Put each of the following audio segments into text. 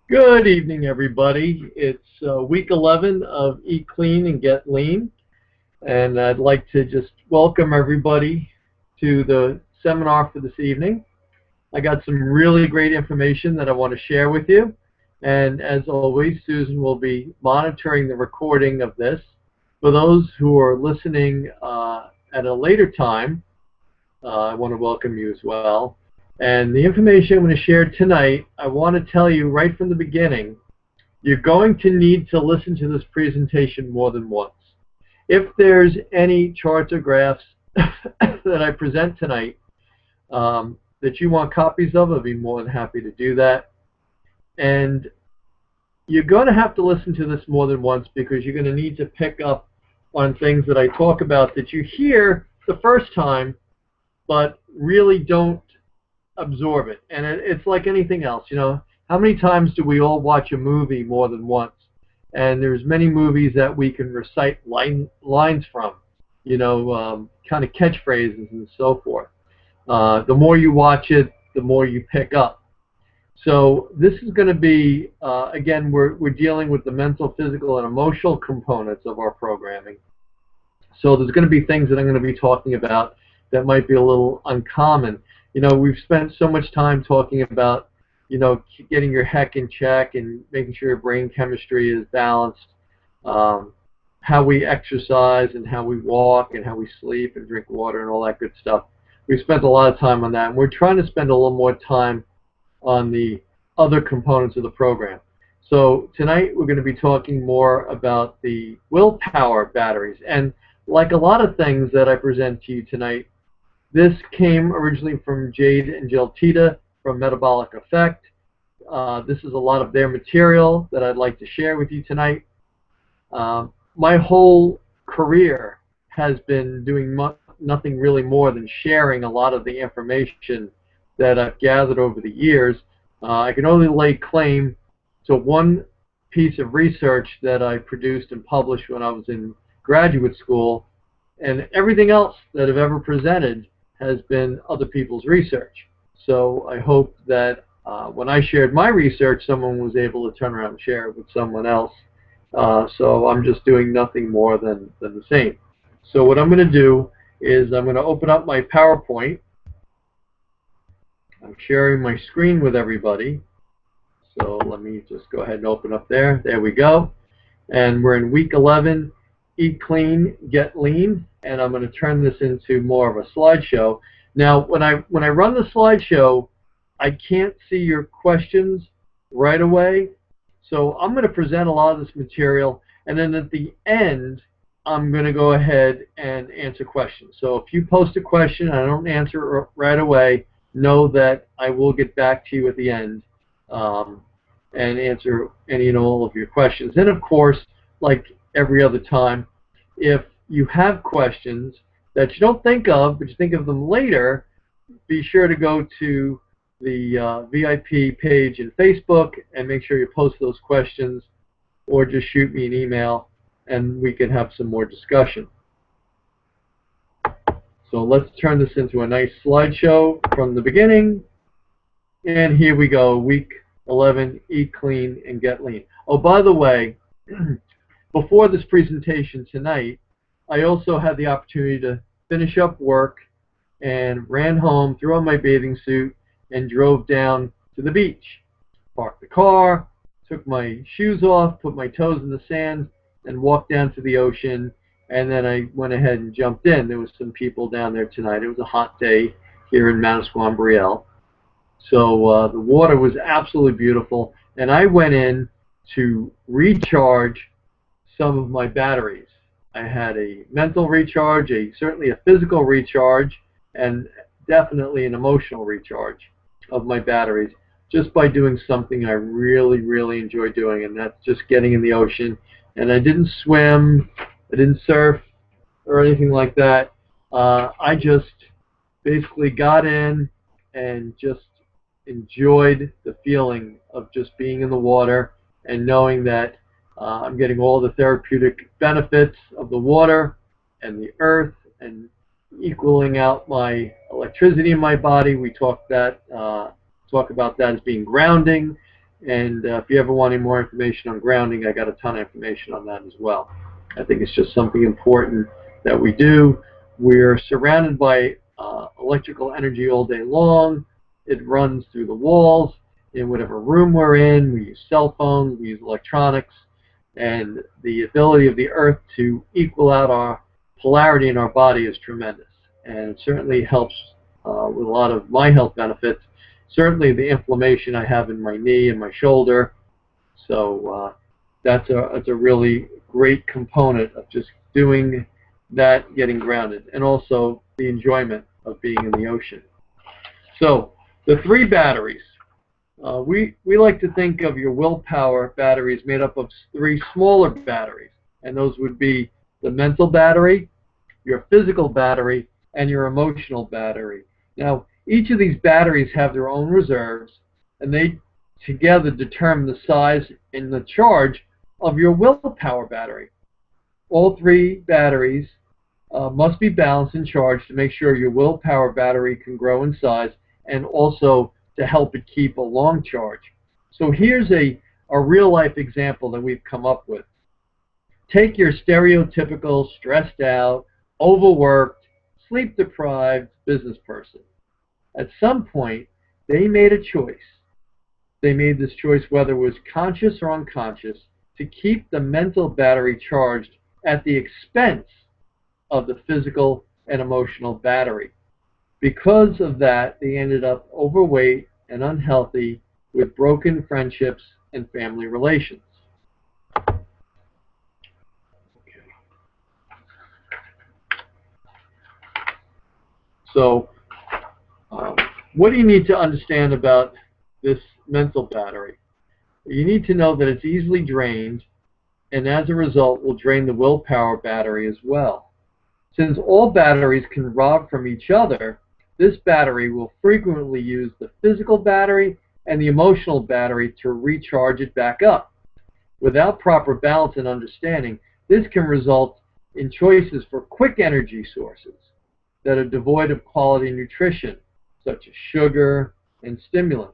Good evening, everybody. It's week 11 of Eat Clean and Get Lean, and I'd like to just welcome everybody to the seminar for this evening. I got some really great information that I want to share with you, and as always, Susan will be monitoring the recording of this. For those who are listening at a later time, I want to welcome you as well. And the information I'm going to share tonight, I want to tell you right from the beginning, you're going to need to listen to this presentation more than once. If there's any charts or graphs that I present tonight that you want copies of, I'd be more than happy to do that. And you're going to have to listen to this more than once because you're going to need to pick up on things that I talk about that you hear the first time but really don't absorb it. And it's like anything else, how many times do we all watch a movie more than once? And there's many movies that we can recite lines from, kind of catchphrases and so forth. The more you watch it, the more you pick up. So this is going to be, again, we're dealing with the mental, physical, and emotional components of our programming. So there's going to be things that I'm going to be talking about that might be a little uncommon. We've spent so much time talking about, getting your heck in check and making sure your brain chemistry is balanced, how we exercise and how we walk and how we sleep and drink water and all that good stuff. We've spent a lot of time on that, and we're trying to spend a little more time on the other components of the program. So tonight we're going to be talking more about the willpower batteries. And like a lot of things that I present to you tonight, this came originally from Jade and Jill Teta from Metabolic Effect. This is a lot of their material that I'd like to share with you tonight. My whole career has been doing nothing really more than sharing a lot of the information that I've gathered over the years. I can only lay claim to one piece of research that I produced and published when I was in graduate school, and everything else that I've ever presented has been other people's research. So I hope that when I shared my research, someone was able to turn around and share it with someone else. So I'm just doing nothing more than the same. So what I'm going to do is I'm going to open up my PowerPoint. I'm sharing my screen with everybody. So let me just go ahead and open up there. There we go. And we're in week 11, Eat Clean, Get Lean. And I'm going to turn this into more of a slideshow. Now, when I run the slideshow, I can't see your questions right away. So I'm going to present a lot of this material. And then at the end, I'm going to go ahead and answer questions. So if you post a question and I don't answer it right away, know that I will get back to you at the end and answer any and all of your questions. And of course, like every other time, if you have questions that you don't think of, but you think of them later, be sure to go to the VIP page in Facebook and make sure you post those questions, or just shoot me an email and we can have some more discussion. So let's turn this into a nice slideshow from the beginning. And here we go, week 11, Eat Clean and Get Lean. Oh, by the way, before this presentation tonight, I also had the opportunity to finish up work and ran home, threw on my bathing suit, and drove down to the beach. Parked the car, took my shoes off, put my toes in the sand, and walked down to the ocean. And then I went ahead and jumped in. There was some people down there tonight. It was a hot day here in Manasquan-Brielle. So the water was absolutely beautiful. And I went in to recharge some of my batteries. I had a mental recharge, certainly a physical recharge, and definitely an emotional recharge of my batteries just by doing something I really, really enjoy doing, and that's just getting in the ocean. And I didn't swim, I didn't surf or anything like that. I just basically got in and just enjoyed the feeling of just being in the water and knowing that I'm getting all the therapeutic benefits of the water and the earth and equaling out my electricity in my body. We talk about that as being grounding. And if you ever want any more information on grounding, I got a ton of information on that as well. I think it's just something important that we do. We're surrounded by electrical energy all day long. It runs through the walls in whatever room we're in. We use cell phones, we use electronics, and the ability of the earth to equal out our polarity in our body is tremendous. And it certainly helps with a lot of my health benefits. Certainly the inflammation I have in my knee and my shoulder. So that's a really great component of just doing that, getting grounded, and also the enjoyment of being in the ocean. So the 3 batteries. We like to think of your willpower batteries made up of 3 smaller batteries, and those would be the mental battery, your physical battery, and your emotional battery. Now, each of these batteries have their own reserves, and they together determine the size and the charge of your willpower battery. All 3 batteries must be balanced and charged to make sure your willpower battery can grow in size, and also to help it keep a long charge. So here's a real-life example that we've come up with. Take your stereotypical, stressed out, overworked, sleep-deprived business person. At some point, they made a choice. They made this choice, whether it was conscious or unconscious, to keep the mental battery charged at the expense of the physical and emotional battery. Because of that, they ended up overweight and unhealthy with broken friendships and family relations. So, what do you need to understand about this mental battery? You need to know that it's easily drained, and as a result will drain the willpower battery as well. Since all batteries can rob from each other, this battery will frequently use the physical battery and the emotional battery to recharge it back up. Without proper balance and understanding, this can result in choices for quick energy sources that are devoid of quality nutrition, such as sugar and stimulants.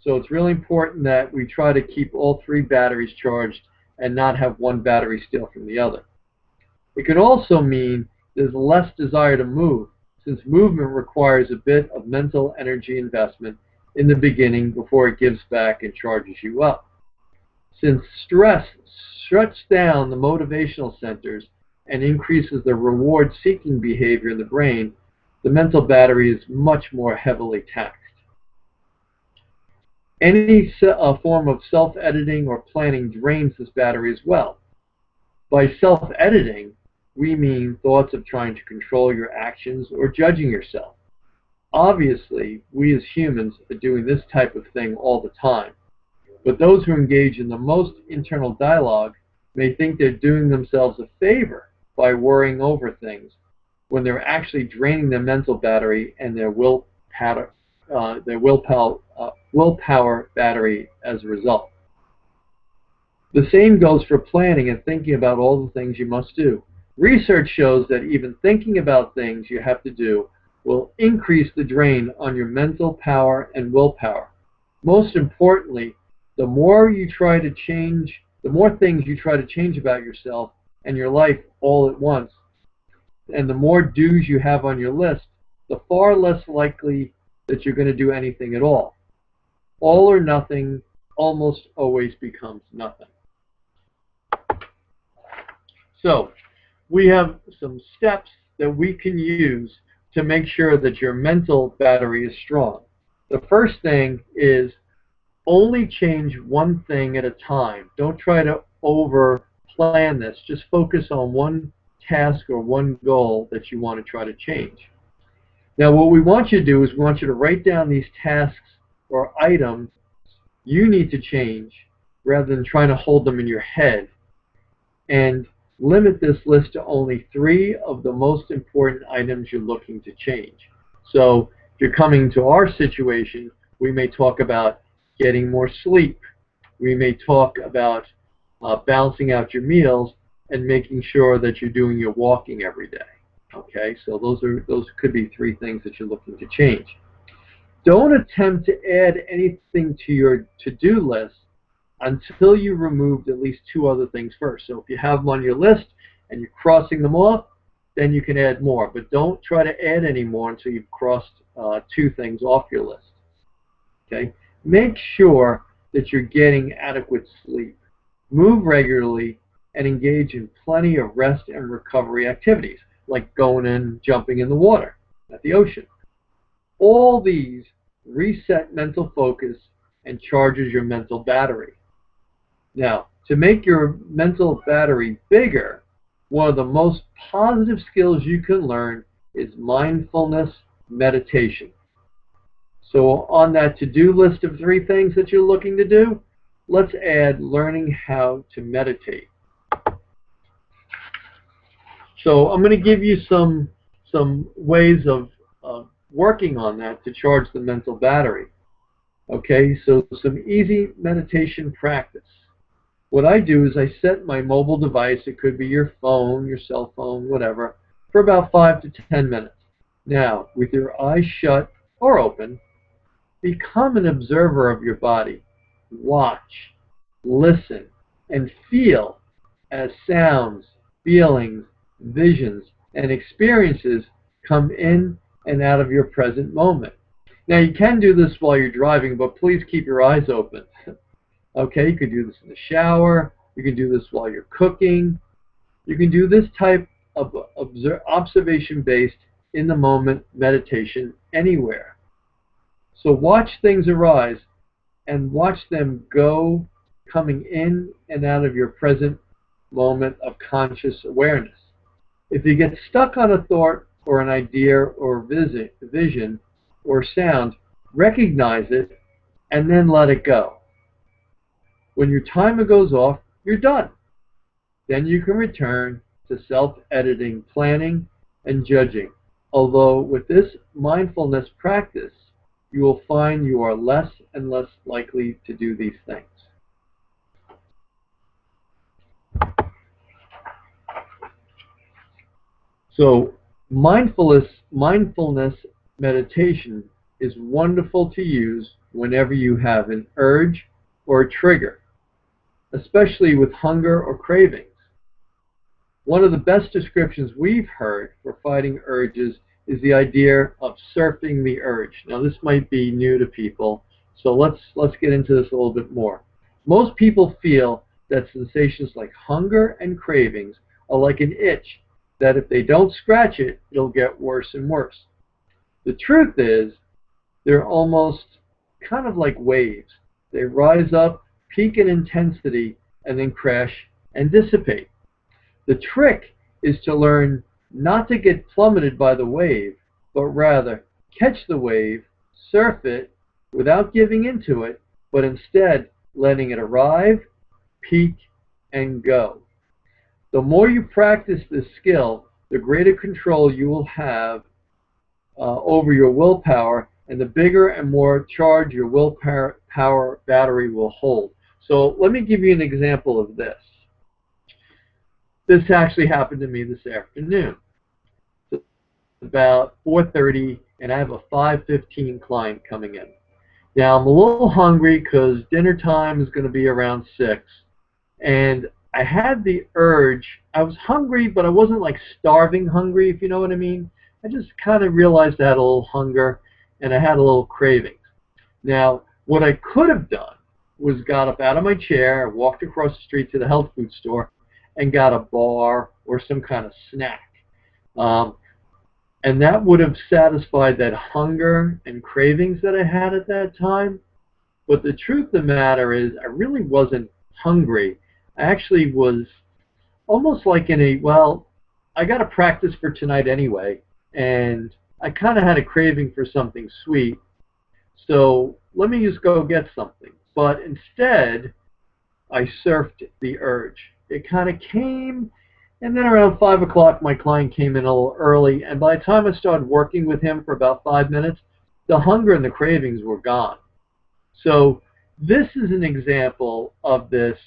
So it's really important that we try to keep all 3 batteries charged and not have one battery steal from the other. It can also mean there's less desire to move, since movement requires a bit of mental energy investment in the beginning before it gives back and charges you up. Since stress shuts down the motivational centers and increases the reward-seeking behavior in the brain, the mental battery is much more heavily taxed. Any form of self-editing or planning drains this battery as well. By self-editing, we mean thoughts of trying to control your actions or judging yourself. Obviously, we as humans are doing this type of thing all the time, but those who engage in the most internal dialogue may think they're doing themselves a favor by worrying over things when they're actually draining their mental battery and their willpower battery as a result. The same goes for planning and thinking about all the things you must do. Research shows that even thinking about things you have to do will increase the drain on your mental power and willpower. Most importantly, the more things you try to change about yourself and your life all at once, and the more dues you have on your list, the far less likely that you're going to do anything at all. All or nothing almost always becomes nothing. So, we have some steps that we can use to make sure that your mental battery is strong. The first thing is only change one thing at a time. Don't try to over-plan this. Just focus on one task or one goal that you want to try to change. Now, what we want you to do is we want you to write down these tasks or items you need to change rather than trying to hold them in your head, and limit this list to only 3 of the most important items you're looking to change. So if you're coming to our situation, we may talk about getting more sleep. We may talk about balancing out your meals and making sure that you're doing your walking every day. Okay, so those could be 3 things that you're looking to change. Don't attempt to add anything to your to-do list until you removed at least two other things first. So if you have them on your list and you're crossing them off, then you can add more. But don't try to add any more until you've crossed two things off your list. Okay? Make sure that you're getting adequate sleep. Move regularly and engage in plenty of rest and recovery activities, like going and jumping in the water at the ocean. All these reset mental focus and charges your mental battery. Now, to make your mental battery bigger, one of the most positive skills you can learn is mindfulness meditation. So on that to-do list of 3 things that you're looking to do, let's add learning how to meditate. So I'm going to give you some ways of working on that to charge the mental battery. Okay, so some easy meditation practice. What I do is I set my mobile device, it could be your phone, your cell phone, whatever, for about 5 to 10 minutes. Now, with your eyes shut or open, become an observer of your body. Watch, listen, and feel as sounds, feelings, visions, and experiences come in and out of your present moment. Now, you can do this while you're driving, but please keep your eyes open. Okay, you can do this in the shower. You can do this while you're cooking. You can do this type of observation-based, in-the-moment meditation anywhere. So watch things arise and watch them go, coming in and out of your present moment of conscious awareness. If you get stuck on a thought or an idea or vision or sound, recognize it and then let it go. When your timer goes off, you're done. Then you can return to self-editing, planning, and judging. Although with this mindfulness practice, you will find you are less and less likely to do these things. So mindfulness meditation is wonderful to use whenever you have an urge or a trigger, especially with hunger or cravings. One of the best descriptions we've heard for fighting urges is the idea of surfing the urge. Now this might be new to people, so let's get into this a little bit more. Most people feel that sensations like hunger and cravings are like an itch, that if they don't scratch it, it'll get worse and worse. The truth is, they're almost kind of like waves. They rise up, peak in intensity, and then crash and dissipate. The trick is to learn not to get plummeted by the wave, but rather catch the wave, surf it, without giving into it, but instead letting it arrive, peak, and go. The more you practice this skill, the greater control you will have over your willpower, and the bigger and more charge your willpower battery will hold. So let me give you an example of this. This actually happened to me this afternoon. It's about 4:30, and I have a 5:15 client coming in. Now, I'm a little hungry because dinner time is going to be around 6, and I had the urge. I was hungry, but I wasn't like starving hungry, if you know what I mean. I just kind of realized I had a little hunger, and I had a little cravings. Now, what I could have done was got up out of my chair, walked across the street to the health food store, and got a bar or some kind of snack. And that would have satisfied that hunger and cravings that I had at that time. But the truth of the matter is, I really wasn't hungry. I actually was almost like in a, well, I got to practice for tonight anyway, and I kind of had a craving for something sweet, so let me just go get something. But instead, I surfed the urge. It kind of came, and then around 5 o'clock, my client came in a little early, and by the time I started working with him for about 5 minutes, the hunger and the cravings were gone. So this is an example of this,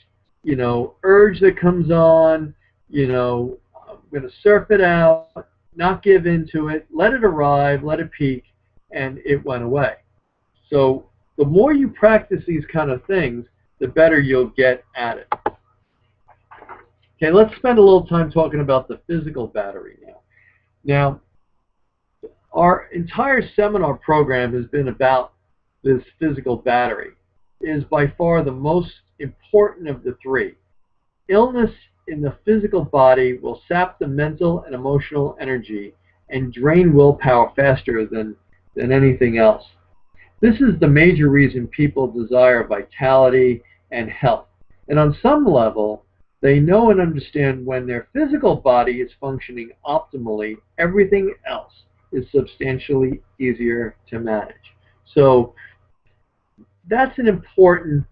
you know, urge that comes on, you know, I'm going to surf it out, not give into it, let it arrive, let it peak, and it went away. So the more you practice these kind of things, the better you'll get at it. Okay, let's spend a little time talking about the physical battery now. Now, our entire seminar program has been about this physical battery. It is by far the most important of the three. Illness in the physical body will sap the mental and emotional energy and drain willpower faster than anything else. This is the major reason people desire vitality and health. And on some level, they know and understand when their physical body is functioning optimally, everything else is substantially easier to manage. So that's an important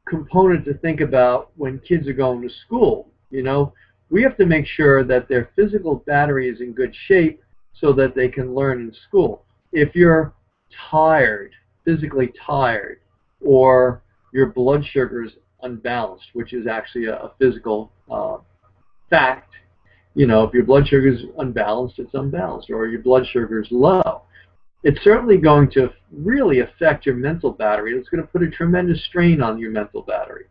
component to think about when kids are going to school. You know, we have to make sure that their physical battery is in good shape so that they can learn in school. If you're tired, physically tired, or your blood sugar's unbalanced, which is actually a physical fact, you know, if your blood sugar is unbalanced, it's unbalanced, or your blood sugar is low. It's certainly going to really affect your mental battery. It's going to put a tremendous strain on your mental battery.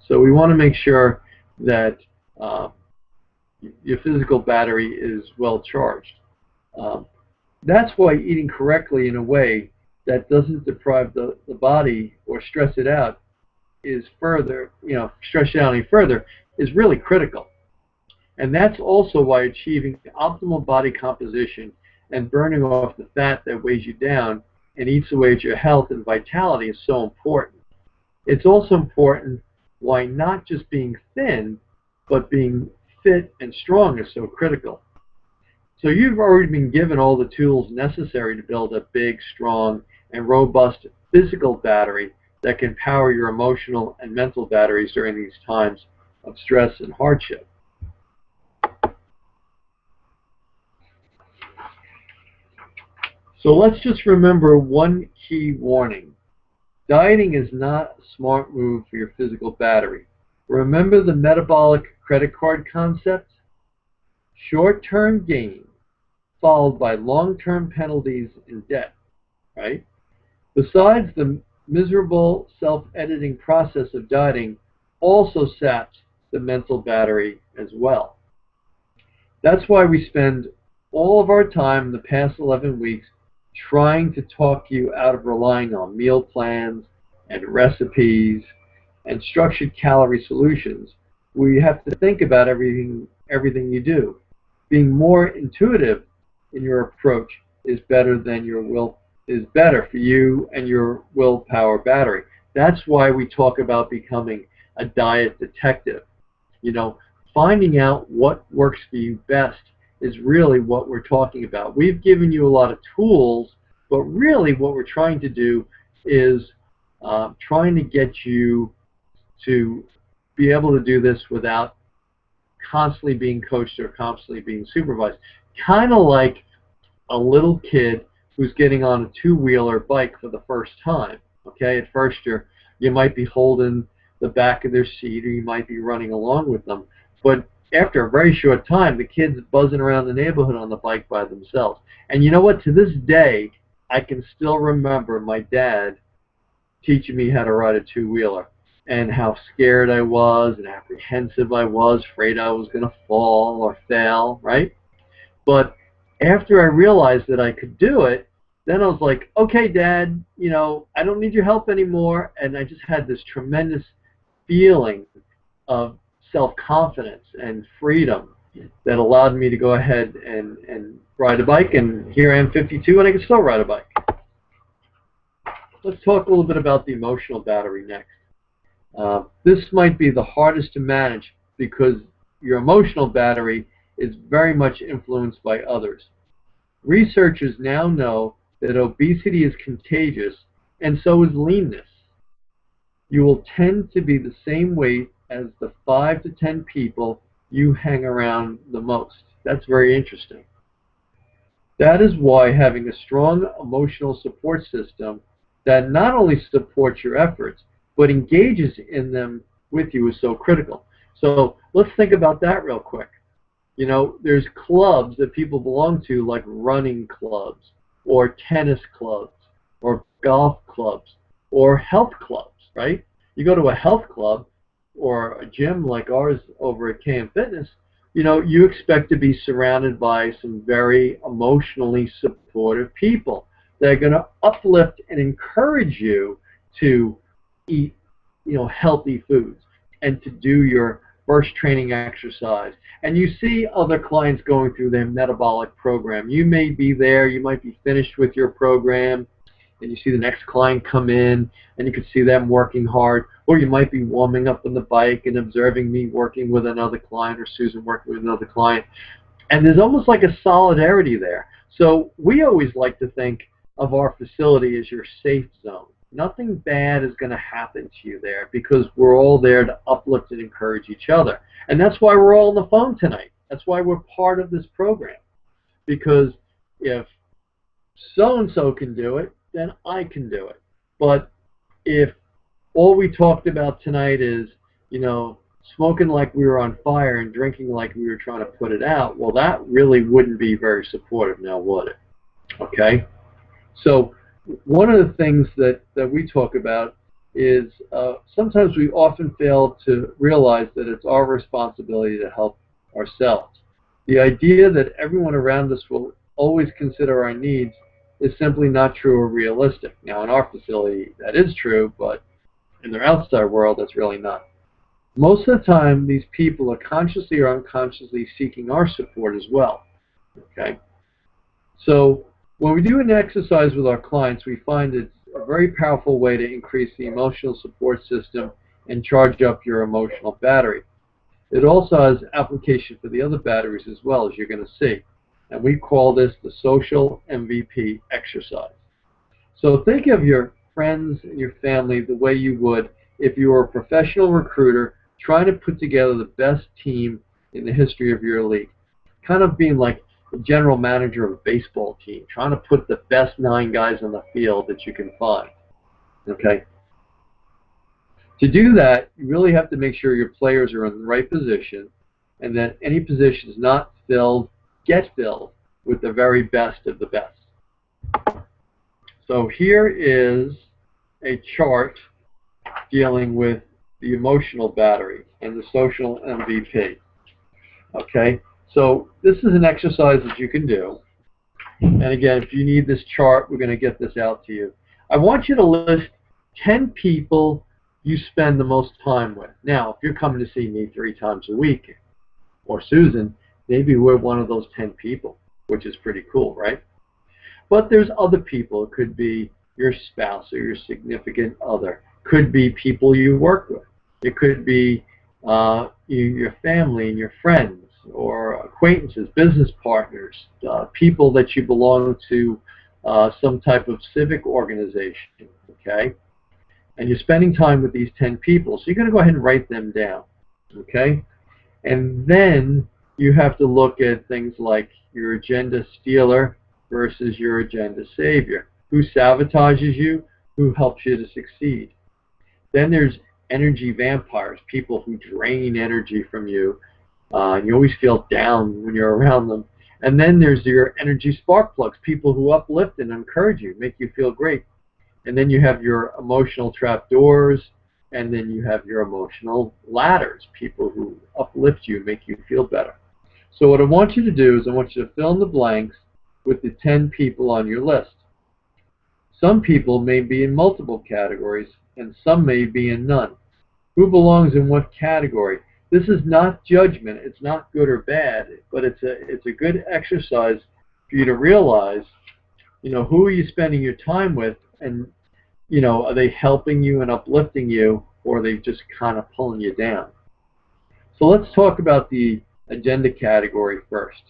So we want to make sure that your physical battery is well charged. That's why eating correctly in a way that doesn't deprive the body or stress it out is further, stress it out any further is really critical. And that's also why achieving optimal body composition and burning off the fat that weighs you down and eats away at your health and vitality is so important. It's also important why not just being thin, but being fit and strong is so critical. So you've already been given all the tools necessary to build a big, strong, and robust physical battery that can power your emotional and mental batteries during these times of stress and hardship. So let's just remember one key warning. Dieting is not a smart move for your physical battery. Remember the metabolic credit card concept? Short-term gain followed by long-term penalties and debt, right? Besides, the miserable self-editing process of dieting also saps the mental battery as well. That's why we spend all of our time in the past 11 weeks trying to talk you out of relying on meal plans and recipes and structured calorie solutions. We have to think about everything you do. Being more intuitive in your approach is better for you and your willpower battery. That's why we talk about becoming a diet detective. Finding out what works for you best is really what we're talking about. We've given you a lot of tools, but really what we're trying to do is trying to get you to be able to do this without constantly being coached or constantly being supervised. Kind of like a little kid who's getting on a two-wheeler bike for the first time. Okay, at first you might be holding the back of their seat, or you might be running along with them, but after a very short time, the kid's buzzing around the neighborhood on the bike by themselves. And you know what? To this day, I can still remember my dad teaching me how to ride a two-wheeler and how scared I was and apprehensive I was, afraid I was going to fall or fail, right? But after I realized that I could do it, then I was like, okay, Dad, I don't need your help anymore. And I just had this tremendous feeling of self-confidence and freedom that allowed me to go ahead and ride a bike, and here I am 52 and I can still ride a bike. Let's talk a little bit about the emotional battery next. This might be the hardest to manage because your emotional battery is very much influenced by others. Researchers now know that obesity is contagious, and so is leanness. You will tend to be the same weight as the 5 to 10 people you hang around the most. That's very interesting. That is why having a strong emotional support system that not only supports your efforts, but engages in them with you is so critical. So let's think about that real quick. There's clubs that people belong to, like running clubs or tennis clubs or golf clubs or health clubs, right? You go to a health club or a gym like ours over at KM Fitness, you know, you expect to be surrounded by some very emotionally supportive people that are going to uplift and encourage you to eat, you know, healthy foods and to do your first training exercise. And you see other clients going through their metabolic program. You may be there, you might be finished with your program, and you see the next client come in, and you can see them working hard, or you might be warming up on the bike and observing me working with another client or Susan working with another client, and there's almost like a solidarity there. So we always like to think of our facility as your safe zone. Nothing bad is going to happen to you there because we're all there to uplift and encourage each other. And that's why we're all on the phone tonight. That's why we're part of this program. Because if so-and-so can do it, then I can do it. But if all we talked about tonight is, you know, smoking like we were on fire and drinking like we were trying to put it out, well, that really wouldn't be very supportive now, would it? Okay? So one of the things that we talk about is sometimes we often fail to realize that it's our responsibility to help ourselves. The idea that everyone around us will always consider our needs is simply not true or realistic. Now, in our facility, that is true, but in their outside world, that's really not. Most of the time, these people are consciously or unconsciously seeking our support as well. Okay? So when we do an exercise with our clients, we find it's a very powerful way to increase the emotional support system and charge up your emotional battery. It also has application for the other batteries as well, as you're going to see. And we call this the social MVP exercise. So think of your friends and your family the way you would if you were a professional recruiter trying to put together the best team in the history of your league. Kind of being like the general manager of a baseball team, trying to put the best 9 guys on the field that you can find. Okay? To do that, you really have to make sure your players are in the right position and that any positions not filled get filled with the very best of the best. So here is a chart dealing with the emotional battery and the social MVP. Okay, so this is an exercise that you can do. And again, if you need this chart, we're going to get this out to you. I want you to list 10 people you spend the most time with. Now, if you're coming to see me 3 times a week, or Susan, maybe we're one of those 10 people, which is pretty cool, right? But there's other people. It could be your spouse or your significant other. Could be people you work with. It could be your family and your friends or acquaintances, business partners, people that you belong to some type of civic organization, okay? And you're spending time with these 10 people. So you're going to go ahead and write them down, okay? And then you have to look at things like your agenda stealer versus your agenda savior. Who sabotages you? Who helps you to succeed? Then there's energy vampires, people who drain energy from you. And you always feel down when you're around them. And then there's your energy spark plugs, people who uplift and encourage you, make you feel great. And then you have your emotional trapdoors, and then you have your emotional ladders, people who uplift you, make you feel better. So what I want you to do is I want you to fill in the blanks with the 10 people on your list. Some people may be in multiple categories, and some may be in none. Who belongs in what category? This is not judgment. It's not good or bad, but it's a good exercise for you to realize, you know, who are you spending your time with, and, you know, are they helping you and uplifting you, or are they just kind of pulling you down? So let's talk about the agenda category first.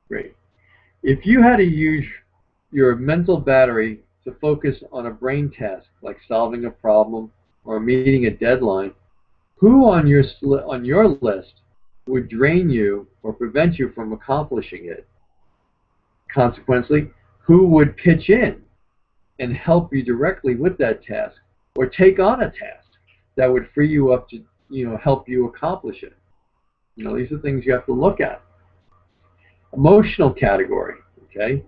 Great. If you had to use your mental battery to focus on a brain task, like solving a problem or meeting a deadline, who on your list would drain you or prevent you from accomplishing it? Consequently, who would pitch in and help you directly with that task, or take on a task that would free you up to, you know, help you accomplish it? You know, these are things you have to look at. Emotional category, okay?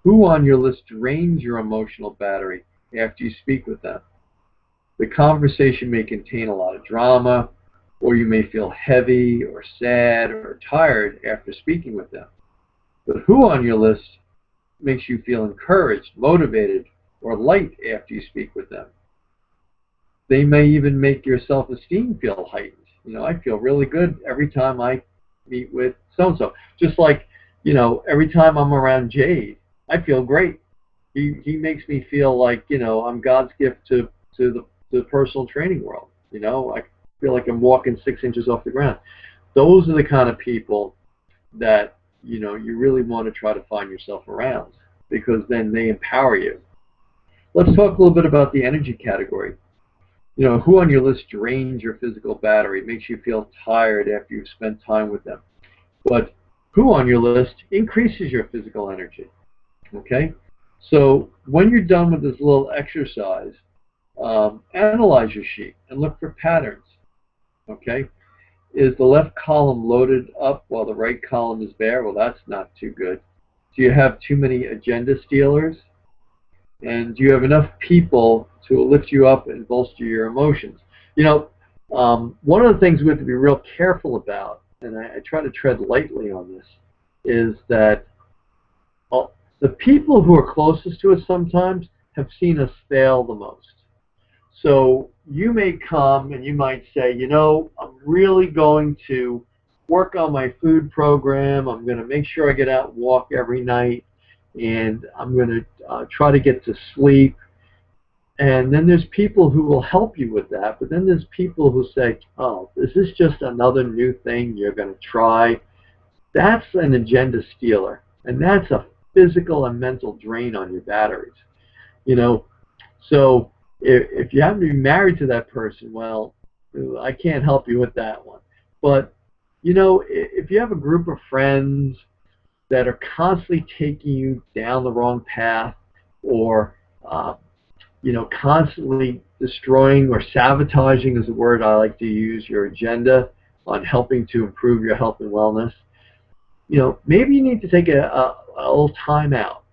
Who on your list drains your emotional battery after you speak with them? The conversation may contain a lot of drama, or you may feel heavy or sad or tired after speaking with them. But who on your list makes you feel encouraged, motivated, or light after you speak with them? They may even make your self-esteem feel heightened. I feel really good every time I meet with so-and-so. Just like, every time I'm around Jade, I feel great. He makes me feel like, I'm God's gift to the personal training world. I feel like I'm walking 6 inches off the ground. Those are the kind of people that, you really want to try to find yourself around, because then they empower you. Let's talk a little bit about the energy category. Who on your list drains your physical battery, makes you feel tired after you've spent time with them? But who on your list increases your physical energy? Okay? So when you're done with this little exercise, analyze your sheet and look for patterns. Okay? Is the left column loaded up while the right column is bare? Well, that's not too good. Do you have too many agenda stealers? And do you have enough people to lift you up and bolster your emotions? One of the things we have to be real careful about, and I try to tread lightly on this, is that the people who are closest to us sometimes have seen us fail the most. So you may come and you might say, I'm really going to work on my food program. I'm going to make sure I get out and walk every night, and I'm going to try to get to sleep. And then there's people who will help you with that, but then there's people who say, oh, is this just another new thing you're going to try? That's an agenda stealer, and that's a physical and mental drain on your batteries. So if you happen to be married to that person, well, I can't help you with that one. But, if you have a group of friends that are constantly taking you down the wrong path, or constantly destroying or sabotaging is the word I like to use, your agenda on helping to improve your health and wellness, maybe you need to take a little time out.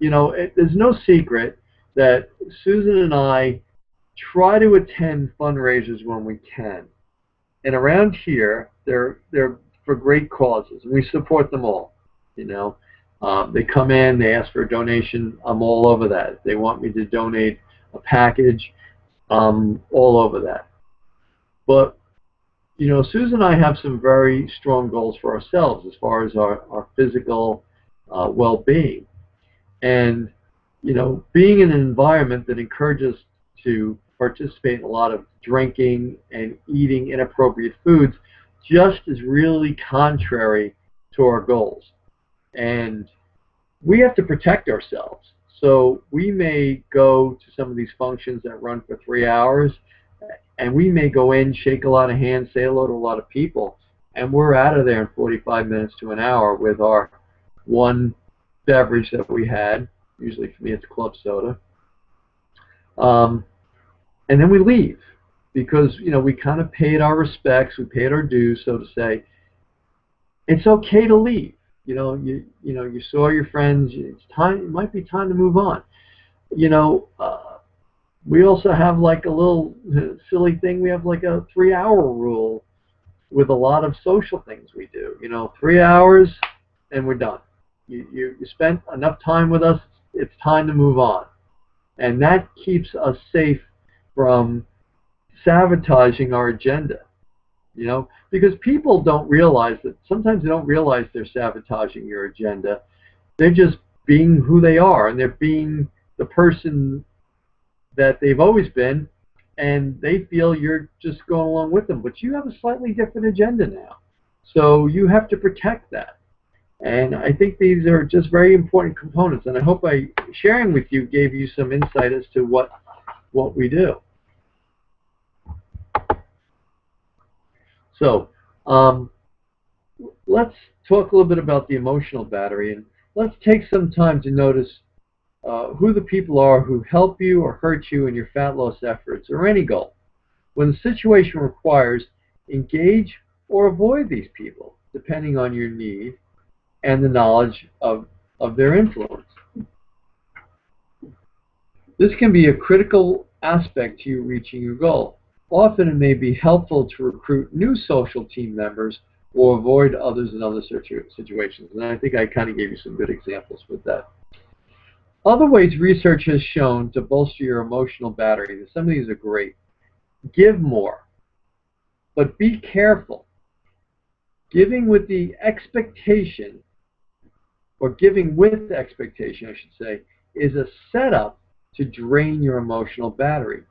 There's no secret that Susan and I try to attend fundraisers when we can. And around here, they're for great causes, and we support them all. They come in, they ask for a donation, I'm all over that. If they want me to donate a package, I'm all over that. But, Susan and I have some very strong goals for ourselves as far as our physical well-being. And, being in an environment that encourages to participate in a lot of drinking and eating inappropriate foods just is really contrary to our goals. And we have to protect ourselves. So we may go to some of these functions that run for 3 hours, and we may go in, shake a lot of hands, say hello to a lot of people, and we're out of there in 45 minutes to an hour with our one beverage that we had. Usually for me it's club soda. And then we leave, because we kind of paid our respects, we paid our dues, so to say. It's okay to leave. You saw your friends. It's time. It might be time to move on. We also have like a little silly thing. We have like a 3-hour rule with a lot of social things we do. 3 hours and we're done. You spent enough time with us. It's time to move on, and that keeps us safe from sabotaging our agenda. Because people don't realize that, sometimes they don't realize they're sabotaging your agenda. They're just being who they are, and they're being the person that they've always been, and they feel you're just going along with them. But you have a slightly different agenda now, so you have to protect that. And I think these are just very important components, and I hope by sharing with you gave you some insight as to what we do. So let's talk a little bit about the emotional battery, and let's take some time to notice who the people are who help you or hurt you in your fat loss efforts or any goal. When the situation requires, engage or avoid these people, depending on your need and the knowledge of their influence. This can be a critical aspect to you reaching your goal. Often it may be helpful to recruit new social team members or avoid others in other situations. And I think I kind of gave you some good examples with that. Other ways research has shown to bolster your emotional battery, and some of these are great. Give more, but be careful. Giving with the expectation, or giving with expectation, I should say, is a setup to drain your emotional battery.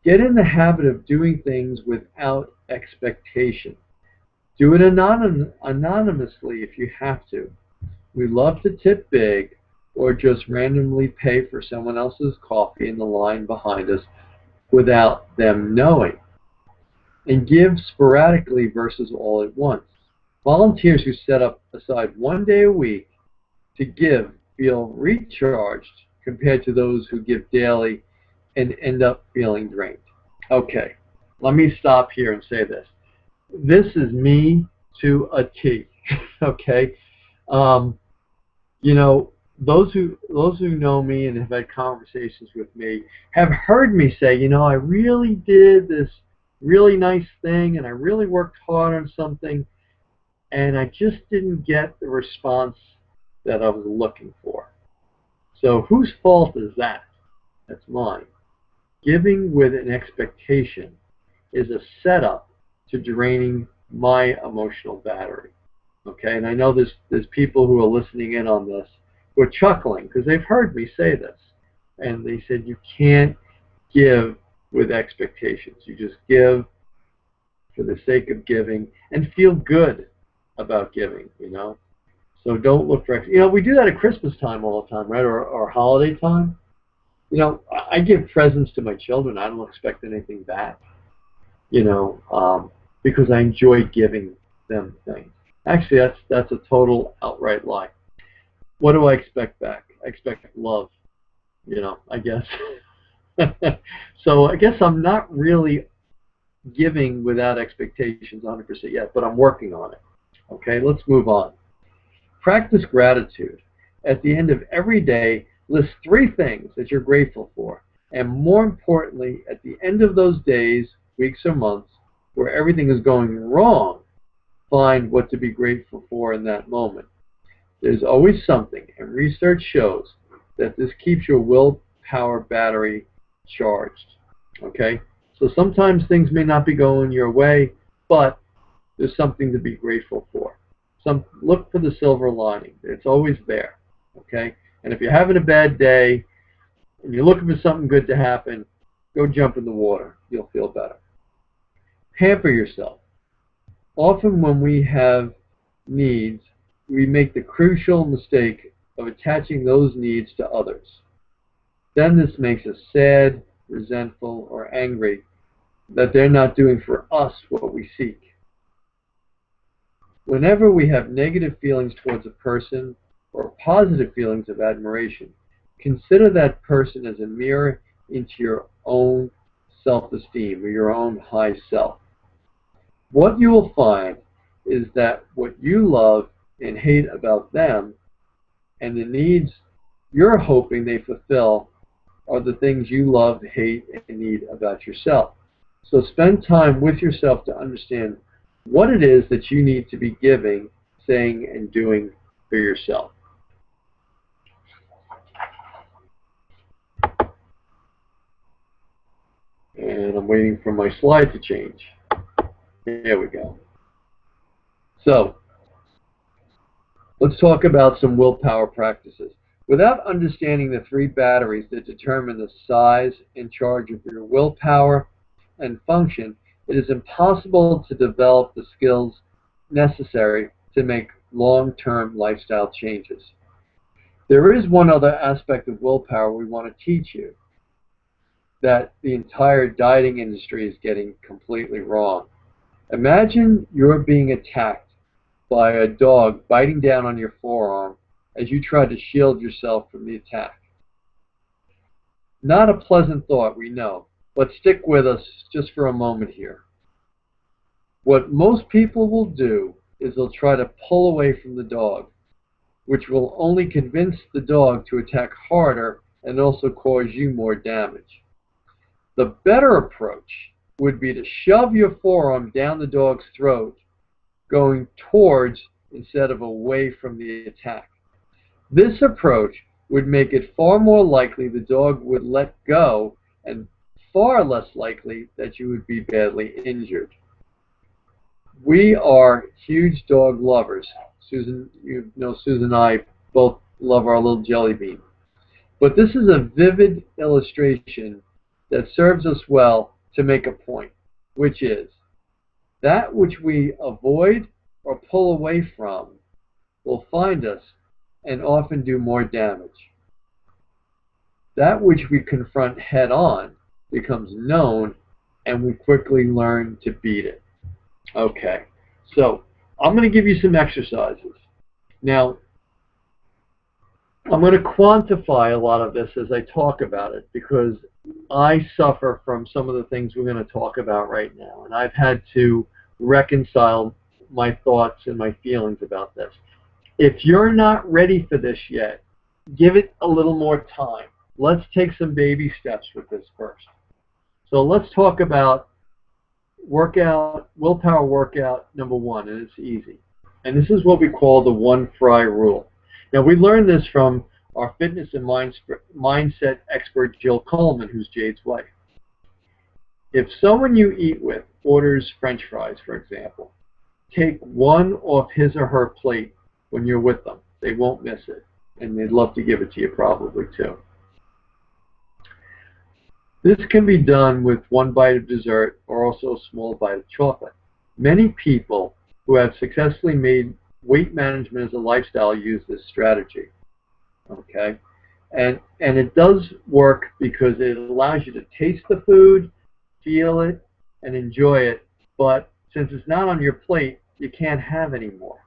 Get in the habit of doing things without expectation. Do it anonymously if you have to. We love to tip big or just randomly pay for someone else's coffee in the line behind us without them knowing. And give sporadically versus all at once. Volunteers who set aside 1 day a week to give feel recharged compared to those who give daily and end up feeling drained. Okay, let me stop here and say this. This is me to a T. Okay, you know, those who know me and have had conversations with me have heard me say, you know, I really did this really nice thing and I really worked hard on something and I just didn't get the response that I was looking for. So whose fault is that? That's mine. Giving with an expectation is a setup to draining my emotional battery. Okay, and I know there's people who are listening in on this who are chuckling because they've heard me say this. And they said you can't give with expectations. You just give for the sake of giving and feel good about giving, you know. So don't look for, you know, we do that at Christmas time all the time, right? Or holiday time. You know, I give presents to my children. I don't expect anything back, you know, because I enjoy giving them things. Actually, that's a total outright lie. What do I expect back? I expect love, you know, I guess. So I guess I'm not really giving without expectations 100% yet, but I'm working on it. Okay, let's move on. Practice gratitude. At the end of every day, list 3 things that you're grateful for. And more importantly, at the end of those days, weeks, or months, where everything is going wrong, find what to be grateful for in that moment. There's always something, and research shows that this keeps your willpower battery charged. Okay? So sometimes things may not be going your way, but there's something to be grateful for. Look for the silver lining. It's always there. Okay? And if you're having a bad day and you're looking for something good to happen, go jump in the water. You'll feel better. Pamper yourself. Often when we have needs, we make the crucial mistake of attaching those needs to others. Then this makes us sad, resentful, or angry that they're not doing for us what we seek. Whenever we have negative feelings towards a person or positive feelings of admiration, consider that person as a mirror into your own self-esteem or your own high self. What you will find is that what you love and hate about them and the needs you're hoping they fulfill are the things you love, hate, and need about yourself. So spend time with yourself to understand what it is that you need to be giving, saying, and doing for yourself. And I'm waiting for my slide to change. There we go. So, let's talk about some willpower practices. Without understanding the 3 batteries that determine the size and charge of your willpower and function, it is impossible to develop the skills necessary to make long-term lifestyle changes. There is one other aspect of willpower we want to teach you that the entire dieting industry is getting completely wrong. Imagine you're being attacked by a dog biting down on your forearm as you try to shield yourself from the attack. Not a pleasant thought, we know, but stick with us just for a moment here. What most people will do is they'll try to pull away from the dog, which will only convince the dog to attack harder and also cause you more damage. The better approach would be to shove your forearm down the dog's throat, going towards instead of away from the attack. This approach would make it far more likely the dog would let go and far less likely that you would be badly injured. We are huge dog lovers. Susan, you know, Susan and I both love our little jelly bean. But this is a vivid illustration that serves us well to make a point, which is that which we avoid or pull away from will find us and often do more damage. That which we confront head on becomes known, and we quickly learn to beat it. Okay, so I'm going to give you some exercises. Now, I'm going to quantify a lot of this as I talk about it because I suffer from some of the things we're going to talk about right now, and I've had to reconcile my thoughts and my feelings about this. If you're not ready for this yet, give it a little more time. Let's take some baby steps with this first. So let's talk about willpower workout number 1, and it's easy. And this is what we call the 1 fry rule. Now, we learned this from our fitness and mindset expert, Jill Coleman, who's Jade's wife. If someone you eat with orders French fries, for example, take one off his or her plate when you're with them. They won't miss it, and they'd love to give it to you probably too. This can be done with 1 bite of dessert or also a small bite of chocolate. Many people who have successfully made weight management as a lifestyle use this strategy. Okay, and it does work because it allows you to taste the food, feel it, and enjoy it. But since it's not on your plate, you can't have any more.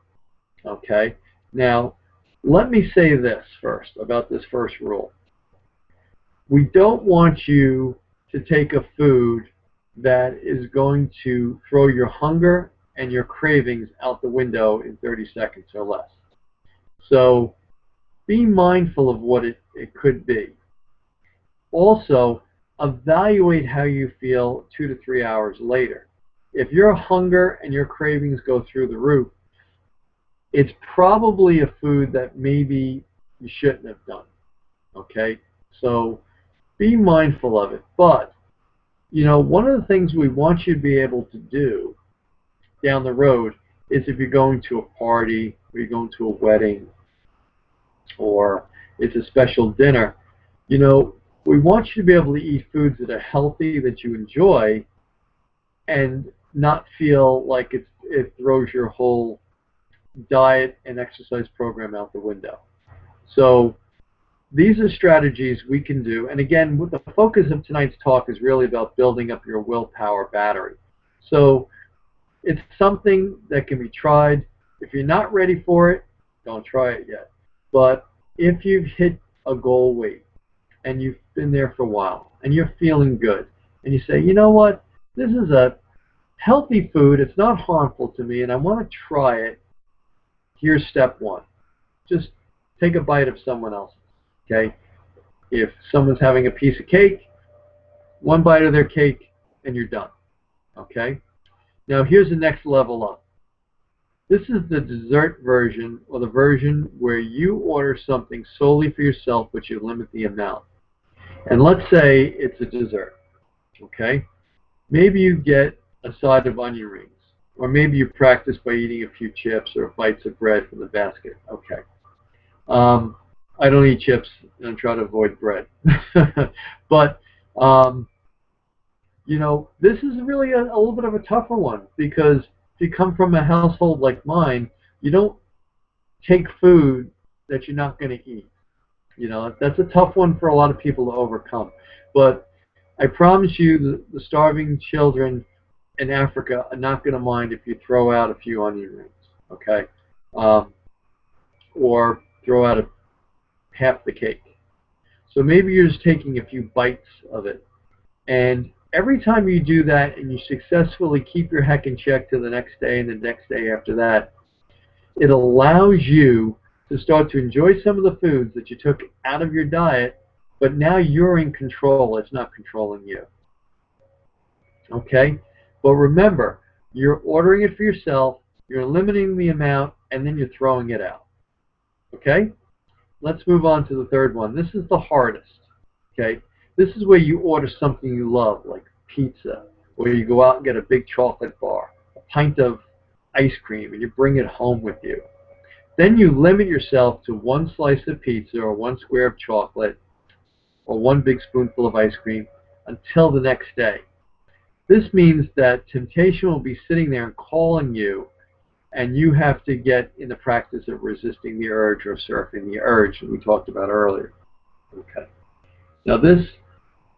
Okay, now let me say this first about this first rule. We don't want you to take a food that is going to throw your hunger and your cravings out the window in 30 seconds or less. So be mindful of what it could be. Also, evaluate how you feel 2 to 3 hours later. If your hunger and your cravings go through the roof, it's probably a food that maybe you shouldn't have done. Okay? So be mindful of it. But, you know, one of the things we want you to be able to do down the road is if you're going to a party, or you're going to a wedding, or it's a special dinner, you know, we want you to be able to eat foods that are healthy, that you enjoy, and not feel like it throws your whole diet and exercise program out the window. So these are strategies we can do. And again, the focus of tonight's talk is really about building up your willpower battery. So it's something that can be tried. If you're not ready for it, don't try it yet. But if you've hit a goal weight and you've been there for a while and you're feeling good and you say, you know what, this is a healthy food, it's not harmful to me, and I want to try it, here's step 1. Just take a bite of someone else's. Okay? If someone's having a piece of cake, 1 bite of their cake and you're done. Okay? Now here's the next level up. This is the dessert version, or the version where you order something solely for yourself, but you limit the amount. And let's say it's a dessert. Okay? Maybe you get a side of onion rings, or maybe you practice by eating a few chips or bites of bread from the basket. Okay. I don't eat chips, and I try to avoid bread. But, you know, this is really a little bit of a tougher one, because if you come from a household like mine, you don't take food that you're not going to eat. You know, that's a tough one for a lot of people to overcome. But I promise you the starving children in Africa are not going to mind if you throw out a few onion rings, okay? Or throw out half the cake. So maybe you're just taking a few bites of it. And every time you do that and you successfully keep your heck in check to the next day and the next day after that, it allows you to start to enjoy some of the foods that you took out of your diet but now you're in control. It's not controlling you. Okay? But remember, you're ordering it for yourself, you're limiting the amount, and then you're throwing it out. Okay? Let's move on to the third one. This is the hardest. Okay? This is where you order something you love, like pizza, or you go out and get a big chocolate bar, a pint of ice cream, and you bring it home with you. Then you limit yourself to one slice of pizza or one square of chocolate or one big spoonful of ice cream until the next day. This means that temptation will be sitting there and calling you, and you have to get in the practice of resisting the urge or surfing the urge that we talked about earlier. Okay. Now this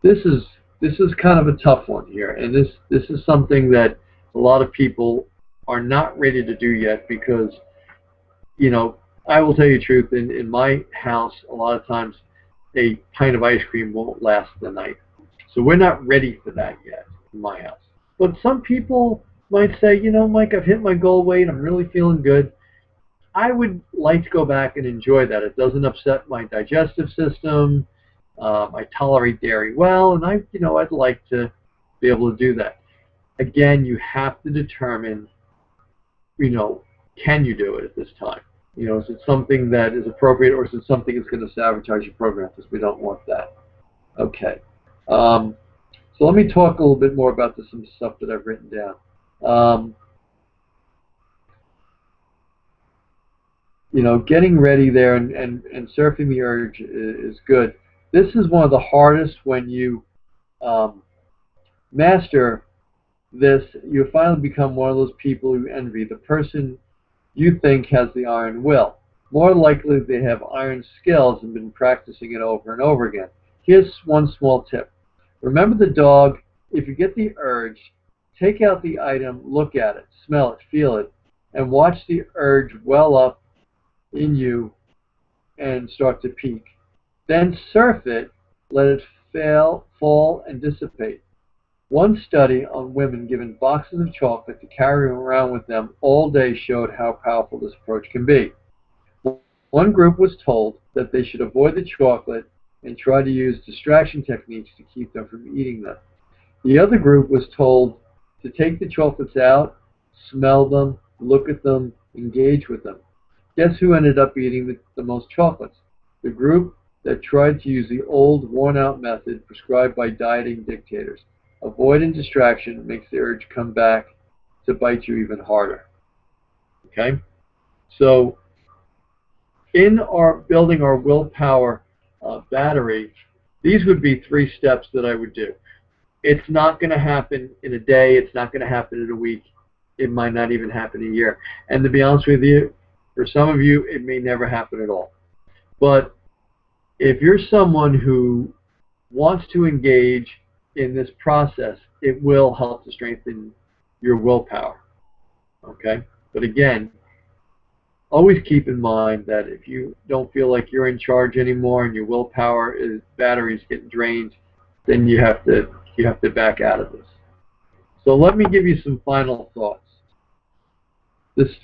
is kind of a tough one here, and this is something that a lot of people are not ready to do yet because, you know, I will tell you the truth, in my house, a lot of times a pint of ice cream won't last the night. So we're not ready for that yet in my house. But some people might say, you know, Mike, I've hit my goal weight, I'm really feeling good. I would like to go back and enjoy that. It doesn't upset my digestive system. I tolerate dairy well, and I'd like to be able to do that. Again, you have to determine, can you do it at this time? Is it something that is appropriate, or is it something that's going to sabotage your program? Because we don't want that. Okay. So let me talk a little bit more about some stuff that I've written down. Getting ready there and surfing the urge is good. This is one of the hardest. When you master this, you finally become one of those people who envy the person you think has the iron will. More likely they have iron skills and been practicing it over and over again. Here's one small tip. Remember the dog. If you get the urge, take out the item, look at it, smell it, feel it, and watch the urge well up in you and start to peak. Then surf it, let it fall, and dissipate. One study on women given boxes of chocolate to carry around with them all day showed how powerful this approach can be. One group was told that they should avoid the chocolate and try to use distraction techniques to keep them from eating them. The other group was told to take the chocolates out, smell them, look at them, engage with them. Guess who ended up eating the most chocolates? The group that tried to use the old, worn-out method prescribed by dieting dictators. Avoiding distraction makes the urge come back to bite you even harder. Okay? So, in our building our willpower battery, these would be 3 steps that I would do. It's not going to happen in a day. It's not going to happen in a week. It might not even happen a year. And to be honest with you, for some of you, it may never happen at all. But if you're someone who wants to engage in this process, it will help to strengthen your willpower. Okay? But again, always keep in mind that if you don't feel like you're in charge anymore and your willpower battery is getting drained, then you have to back out of this. So let me give you some final thoughts.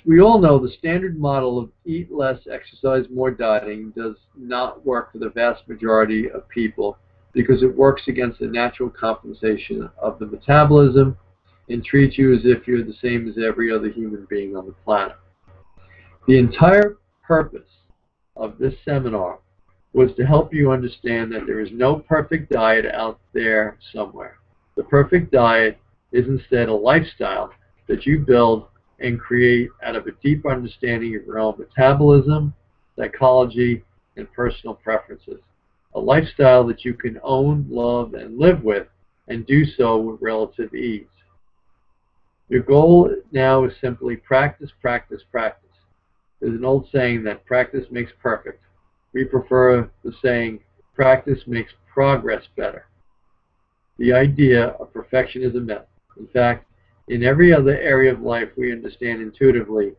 We all know the standard model of eat less, exercise more dieting does not work for the vast majority of people because it works against the natural compensation of the metabolism and treats you as if you're the same as every other human being on the planet. The entire purpose of this seminar was to help you understand that there is no perfect diet out there somewhere. The perfect diet is instead a lifestyle that you build and create out of a deep understanding of your own metabolism, psychology, and personal preferences. A lifestyle that you can own, love, and live with, and do so with relative ease. Your goal now is simply practice, practice, practice. There's an old saying that practice makes perfect. We prefer the saying, practice makes progress better. The idea of perfection is a myth. In fact, in every other area of life, we understand intuitively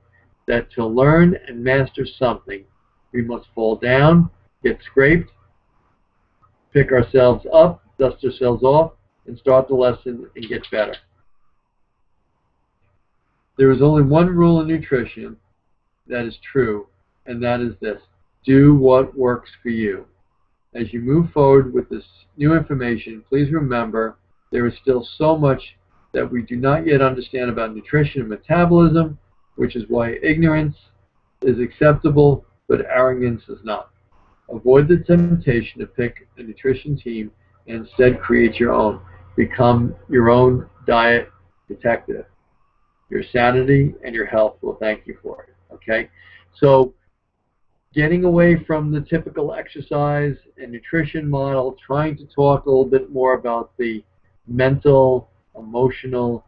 that to learn and master something, we must fall down, get scraped, pick ourselves up, dust ourselves off, and start the lesson and get better. There is only one rule in nutrition that is true, and that is this: do what works for you. as you move forward with this new information, please remember there is still so much that we do not yet understand about nutrition and metabolism, which is why ignorance is acceptable, but arrogance is not. Avoid the temptation to pick a nutrition team and instead create your own. Become your own diet detective. Your sanity and your health will thank you for it. Okay? So, getting away from the typical exercise and nutrition model, trying to talk a little bit more about the mental, emotional,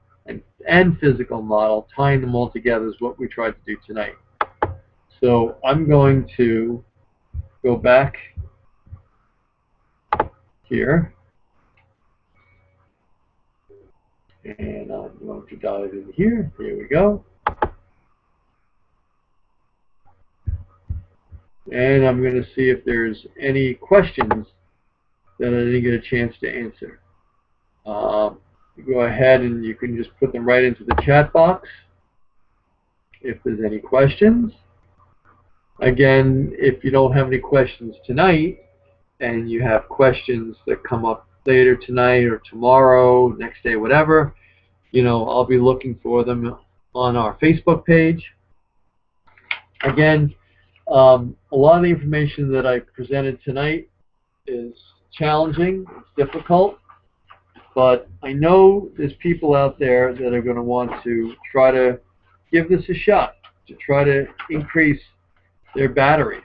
and physical model, tying them all together is what we tried to do tonight. So I'm going to go back here, and I'm going to dive in here. Here we go. And I'm going to see if there's any questions that I didn't get a chance to answer. Go ahead and you can just put them right into the chat box if there's any questions. Again, if you don't have any questions tonight and you have questions that come up later tonight or tomorrow, next day, whatever, I'll be looking for them on our Facebook page. Again, a lot of the information that I presented tonight is challenging, it's difficult, but I know there's people out there that are going to want to try to give this a shot, to try to increase their batteries.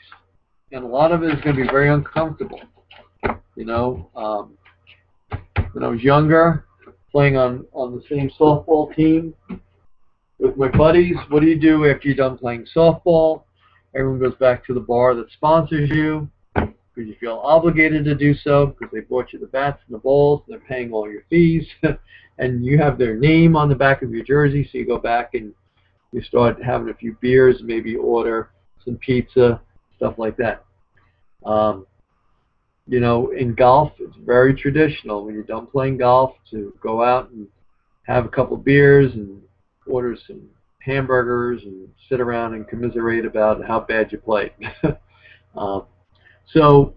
And a lot of it is going to be very uncomfortable. When I was younger, playing on the same softball team with my buddies, what do you do after you're done playing softball? Everyone goes back to the bar that sponsors you because you feel obligated to do so because they bought you the bats and the balls and they're paying all your fees and you have their name on the back of your jersey, so you go back and you start having a few beers, maybe order some pizza, stuff like that. In golf, it's very traditional when you're done playing golf to go out and have a couple beers and order some hamburgers and sit around and commiserate about how bad you played. So,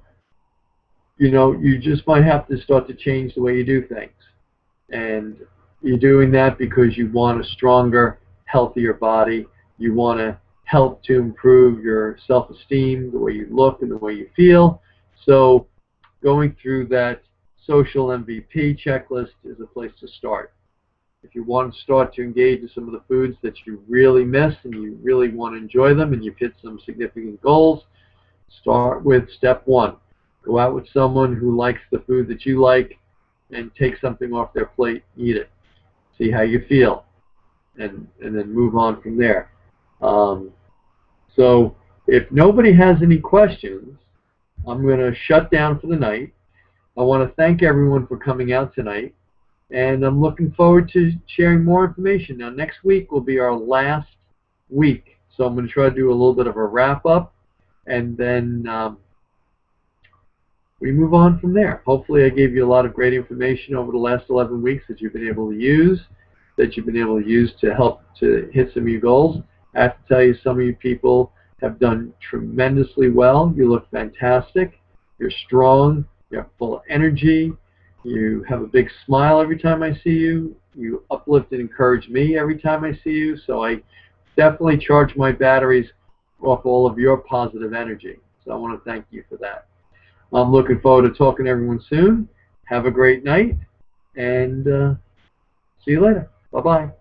you just might have to start to change the way you do things. And you're doing that because you want a stronger, healthier body. You want to help to improve your self-esteem, the way you look and the way you feel. So going through that social MVP checklist is a place to start. If you want to start to engage in some of the foods that you really miss and you really want to enjoy them and you've hit some significant goals, start with step one. Go out with someone who likes the food that you like and take something off their plate, eat it. See how you feel, and then move on from there. So if nobody has any questions, I'm going to shut down for the night. I want to thank everyone for coming out tonight, and I'm looking forward to sharing more information. Now, next week will be our last week, so I'm going to try to do a little bit of a wrap-up, and then we move on from there. Hopefully I gave you a lot of great information over the last 11 weeks that you've been able to use, to help to hit some of your goals. I have to tell you, some of you people have done tremendously well. You look fantastic. You're strong. You're full of energy. You have a big smile every time I see you. You uplift and encourage me every time I see you. So I definitely charge my batteries off all of your positive energy. So I want to thank you for that. I'm looking forward to talking to everyone soon. Have a great night, and see you later. Bye-bye.